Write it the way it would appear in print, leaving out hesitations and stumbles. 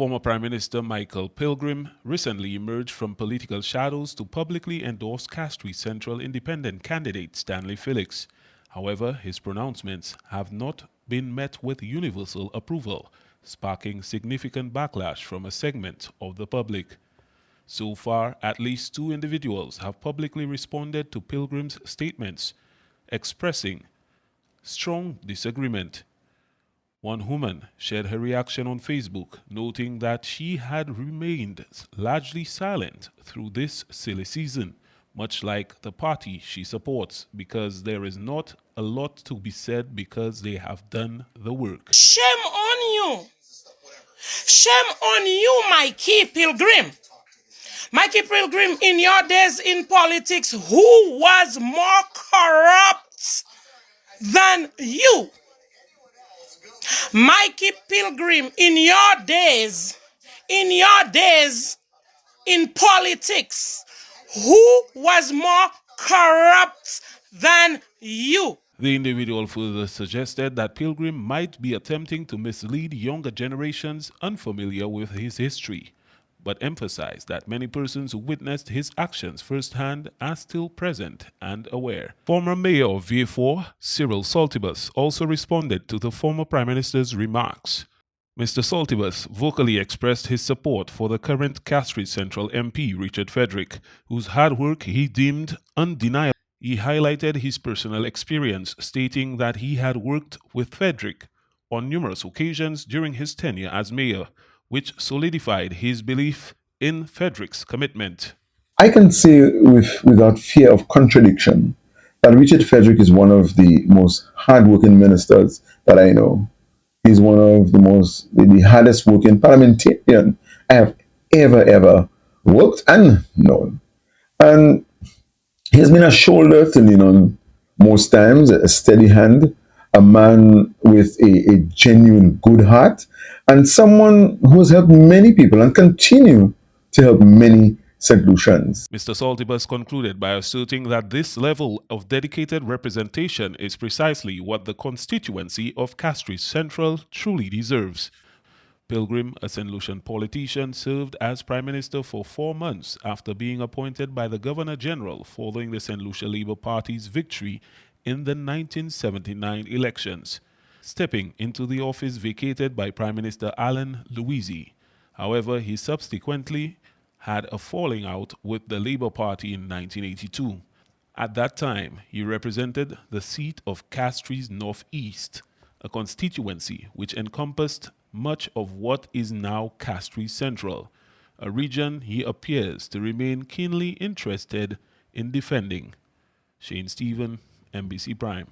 Former Prime Minister Michael Pilgrim recently emerged from political shadows to publicly endorse Castries Central independent candidate Stanley Felix. However, his pronouncements have not been met with universal approval, sparking significant backlash from a segment of the public. So far, at least 2 individuals have publicly responded to Pilgrim's statements, expressing strong disagreement. One woman shared her reaction on Facebook, noting that she had remained largely silent through this silly season, much like the party she supports, because there is not a lot to be said because they have done the work. Shame on you! Shame on you, Mikey Pilgrim! Mikey Pilgrim, in your days in politics, who was more corrupt than you? Mikey Pilgrim, in your days in politics, who was more corrupt than you? The individual further suggested that Pilgrim might be attempting to mislead younger generations unfamiliar with his history, but emphasized that many persons who witnessed his actions firsthand are still present and aware. Former Mayor of Vieux-Fort, Cyril Saltibus, also responded to the former Prime Minister's remarks. Mr. Saltibus vocally expressed his support for the current Castries Central MP, Richard Frederick, whose hard work he deemed undeniable. He highlighted his personal experience, stating that he had worked with Frederick on numerous occasions during his tenure as mayor, which solidified his belief in Frederick's commitment. I can say without fear of contradiction that Richard Frederick is one of the most hardworking ministers that I know. He's one of the hardest working parliamentarian I have ever worked and known. And he's been a shoulder to lean on most times, a steady hand, a man with a genuine good heart, and someone who has helped many people and continue to help many St. Lucians. Mr. Saltibus concluded by asserting that this level of dedicated representation is precisely what the constituency of Castries Central truly deserves. Pilgrim, a St. Lucian politician, served as Prime Minister for 4 months after being appointed by the Governor-General following the Saint Lucia Labour Party's victory in the 1979 elections, stepping into the office vacated by Prime Minister Alain Louisi. However, he subsequently had a falling out with the Labour Party in 1982. At that time, he represented the seat of Castries North East, a constituency which encompassed much of what is now Castries Central, a region he appears to remain keenly interested in defending. Shane Stephen, NBC Prime.